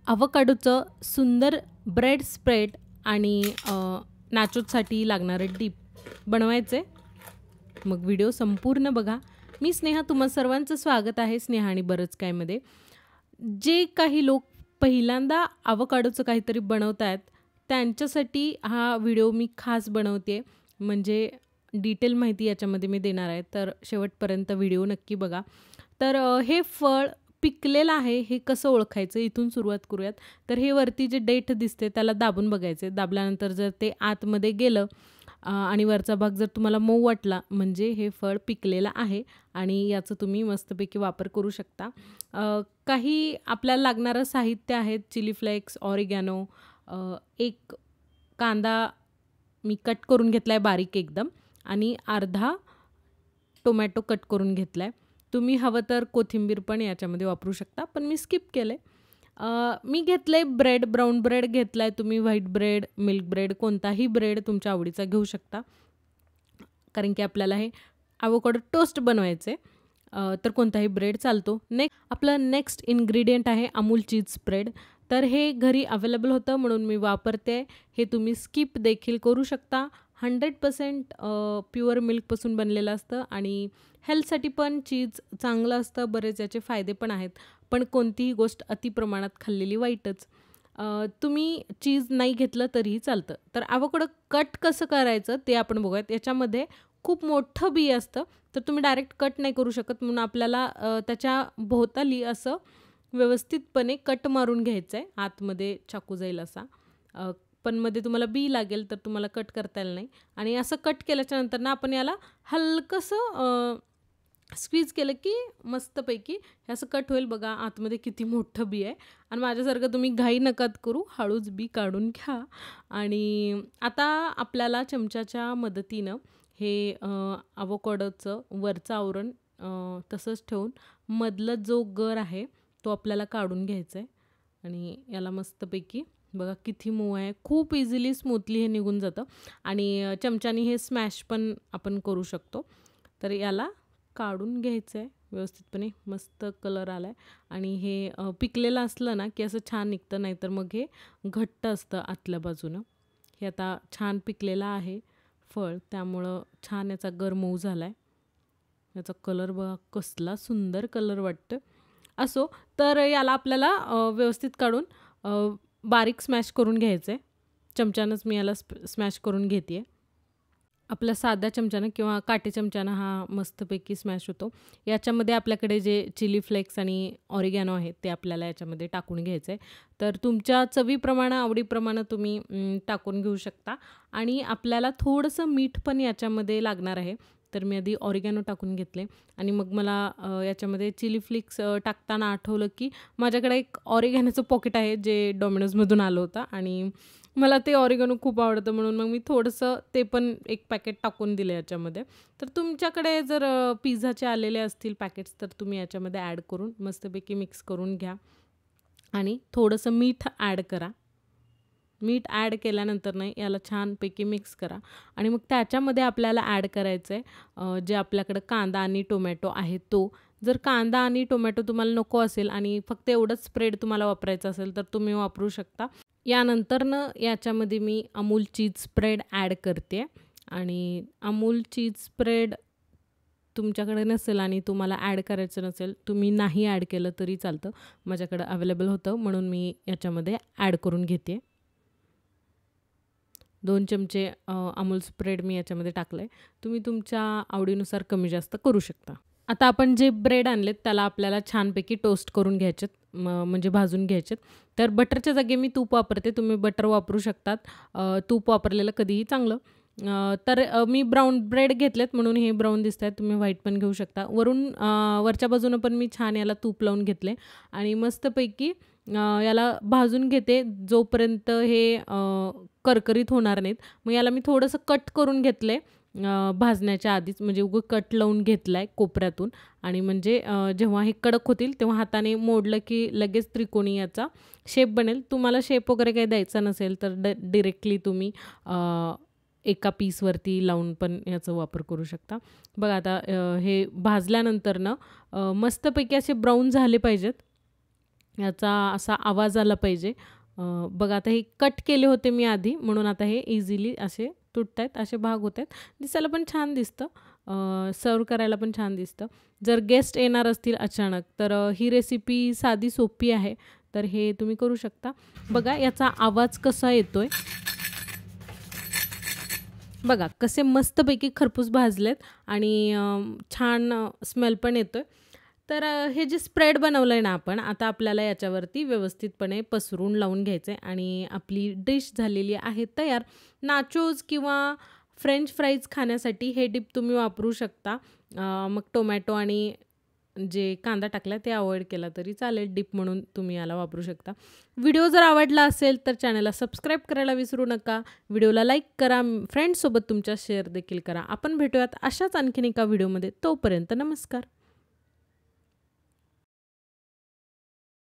अवकाडोचं सुंदर bread spread आणि नाचोसाठी लागणारं डीप बनवायचे. मग व्हिडिओ संपूर्ण बघा. मी स्नेहा, तुम्हा सर्वांचं स्वागत आहे स्नेहा आणि बरंच कायमध्ये. जे काही लोक पहिल्यांदा अवकाडोचं काहीतरी बनवत आहेत त्यांच्यासाठी हा व्हिडिओ मी खास बनवते. म्हणजे डिटेल माहिती याच्यामध्ये मी देणार आहे, तर शेवटपर्यंत व्हिडिओ नक्की बघा. तर हे फळ पिकलेलं आहे हे कसं ओळखायचं इथून सुरुवात करूयात. तर हे वरती जे डेट दिसते त्याला दाबून बघायचे. दाबल्यानंतर जर ते आतमध्ये गेलं आणि वरचा भाग जर तुम्हाला मऊ वाटला म्हणजे हे फळ पिकलेलं आहे आणि याचं तुम्ही मस्तपैकी वापर करू शकता. काही आपल्याला लागणारं साहित्य आहेत: चिली फ्लेक्स, ऑरिगॅनो, एक कांदा मी कट करून घेतला आहे बारीक एकदम, आणि अर्धा टोमॅटो कट करून घेतला आहे. तुम्ही हवं तर कोथिंबीर पण याच्यामध्ये वापरू शकता, पण मी स्किप केलं आहे. मी घेतलं आहे ब्रेड, ब्राऊन ब्रेड घेतला आहे. तुम्ही व्हाईट ब्रेड, मिल्क ब्रेड, कोणताही ब्रेड तुमच्या आवडीचा घेऊ शकता, कारण की आपल्याला हे अवोकाडो टोस्ट बनवायचे. तर कोणताही ब्रेड चालतो. आपलं नेक्स्ट इन्ग्रेडियंट आहे अमूल चीज स्प्रेड. तर हे घरी अवेलेबल होतं म्हणून मी वापरते. हे तुम्ही स्किप देखील करू शकता. 100% प्युअर मिल्कपासून बनलेलं असतं आणि हेल्थसाठी पण चीज चांगलं असतं. बरेच याचे फायदे पण आहेत, पण कोणतीही गोष्ट अतिप्रमाणात खाल्लेली वाईटच. तुम्ही चीज नाही घेतलं तरीही चालतं. तर अवोकाडो कट कसं करायचं ते आपण बघूयात. याच्यामध्ये खूप मोठं बी असतं, तर तुम्ही डायरेक्ट कट नाही करू शकत, म्हणून आपल्याला त्याच्या भोवताली असं व्यवस्थितपणे कट मारून घ्यायचं आहे. आतमध्ये चाकू जाईल असा. पण मध्ये तुम्हाला बी लागेल तर तुम्हाला कट करता येईल नाही. आणि असं कट केल्याच्या नंतर ना आपण याला हलकंसं स्क्वीज केलं की मस्तपैकी हे असं कट होईल. बघा आतमध्ये किती मोठं बी आहे. आणि माझ्यासारखं तुम्ही घाई नकात करू, हळूच बी काढून घ्या. आणि आता आपल्याला चमच्याच्या मदतीनं हे अवोकाडोचं वरचं आवरण तसंच ठेवून मधलं जो गर आहे तो आपल्याला काढून घ्यायचा आहे. आणि याला मस्तपैकी बघा किती मऊ आहे, खूप इझिली स्मूथली हे निघून जातं. आणि चमच्यानी हे स्मॅश पण आपण करू शकतो. तर याला काढून घ्यायचं आहे व्यवस्थितपणे. मस्त कलर आला आहे. आणि हे पिकलेलं असलं ना की असं छान निघतं, नाहीतर मग हे घट्ट असतं आतल्या बाजूनं. हे आता छान पिकलेलं आहे फळ, त्यामुळं छान याचा गर मऊ झाला आहे. याचा कलर बघा कसला सुंदर कलर वाटतं. असो, तर याला आपल्याला व्यवस्थित काढून बारीक स्मॅश करून घ्यायचं आहे. चमच्यानंच मी याला स्मॅश करून घेते आहे. आपल्या साध्या चमच्यानं किंवा काटे चमच्यानं हा मस्तपैकी स्मॅश होतो. याच्यामध्ये आपल्याकडे जे चिली फ्लेक्स आणि ऑरिगॅनो आहेत ते आपल्याला याच्यामध्ये टाकून घ्यायचं आहे. तर तुमच्या चवीप्रमाणे, आवडीप्रमाणे तुम्ही टाकून घेऊ शकता. आणि आपल्याला थोडंसं मीठ पण याच्यामध्ये लागणार आहे. तर मी आधी ऑरिगॅनो टाकून घेतले आणि मग मला याच्यामध्ये चिली फ्लेक्स टाकताना आठवलं की माझ्याकडे एक ऑरिगॅनोचं पॉकेट आहे जे डॉमिनोजमधून आलं होतं आणि मला ते ऑरिगॅनो खूप आवडतं, म्हणून मग मी थोडंसं ते पण एक पॅकेट टाकून दिलं याच्यामध्ये. तर तुमच्याकडे जर पिझ्झाचे आलेले असतील पॅकेट्स तर तुम्ही याच्यामध्ये ॲड करून मस्तपैकी मिक्स करून घ्या. आणि थोडंसं मीठ ॲड करा. मीठ ॲड केल्यानंतर नाही याला छानपैकी मिक्स करा. आणि मग त्याच्यामध्ये आपल्याला ॲड करायचं आहे जे आपल्याकडं कांदा आणि टोमॅटो आहे तो. जर कांदा आणि टोमॅटो तुम्हाला नको असेल आणि फक्त एवढंच स्प्रेड तुम्हाला वापरायचं असेल तर तुम्ही वापरू शकता. यानंतरनं याच्यामध्ये मी अमूल चीज स्प्रेड ॲड करते. आणि अमूल चीज स्प्रेड तुमच्याकडे नसेल आणि तुम्हाला ॲड करायचं नसेल, तुम्ही नाही ॲड केलं तरी चालतं. माझ्याकडं अवेलेबल होतं म्हणून मी याच्यामध्ये ॲड करून घेते. 2 चमचे अमूल स्प्रेड मी याच्यामध्ये टाकलं आहे. तुम्ही तुमच्या आवडीनुसार कमी जास्त करू शकता. आता आपण जे ब्रेड आणलेत त्याला आपल्याला छानपैकी टोस्ट करून घ्यायचेत, म्हणजे भाजून घ्यायचेत. तर बटरच्या जागी मी तूप वापरते, तुम्ही बटर वापरू शकतात. तूप वापरलेलं कधीही चांगलं. तर मी ब्राऊन ब्रेड घेतलेत म्हणून हे ब्राऊन दिसत आहेत. तुम्ही व्हाईट पण घेऊ शकता. वरच्या बाजूनं पण मी छान याला तूप लावून घेतले आणि मस्तपैकी याला भाजून घेते जोपर्यंत हे करकरीत होणार नाहीत. मग याला मी थोडंसं कट करून घेतले भाजण्याच्या आधीच, म्हणजे उगं कट लावून घेतला आहे कोपऱ्यातून. आणि म्हणजे जेव्हा हे कडक होतील तेव्हा हाताने मोडलं की लगेच त्रिकोणी याचा शेप बनेल. तुम्हाला शेप वगैरे काही द्यायचा नसेल तर डिरेक्टली तुम्ही एका पीसवरती लावून पण याचा वापर करू शकता. बघा आता हे भाजल्यानंतर ना मस्तपैकी असे ब्राऊन झाले पाहिजेत. याचा असा आवाज आला पाहिजे. बघा आता हे कट केले होते मी आधी, म्हणून आता हे इझिली असे तुटत आहेत, असे भाग होत आहेत. दिसायला पण छान दिसतं, सर्व करायला पण छान दिसतं. जर गेस्ट येणार असतील अचानक तर ही रेसिपी साधी सोपी आहे, तर हे तुम्ही करू शकता. बघा याचा आवाज कसा येतोय, बघा कसे मस्तपैकी खरपूस भाजलेत आणि छान स्मेल पण येतोय. तर हे जे स्प्रेड बनवलं आहे ना आपण, आता आपल्याला याच्यावरती व्यवस्थितपणे पसरून लावून घ्यायचं आहे आणि आपली डिश झालेली आहे तयार. नाचोज किंवा फ्रेंच फ्राईज खाण्यासाठी हे डिप तुम्ही वापरू शकता. मग टोमॅटो आणि जे कांदा टाकला ते अवॉइड केला तरी चालेल, डिप म्हणून तुम्ही याला वापरू शकता. व्हिडिओ जर आवडला असेल तर चॅनलला सबस्क्राईब करायला विसरू नका. व्हिडिओला लाईक करा, फ्रेंड्ससोबत तुमच्या शेअर देखील करा. आपण भेटूयात अशाच आणखीन एका व्हिडिओमध्ये. तोपर्यंत नमस्कार.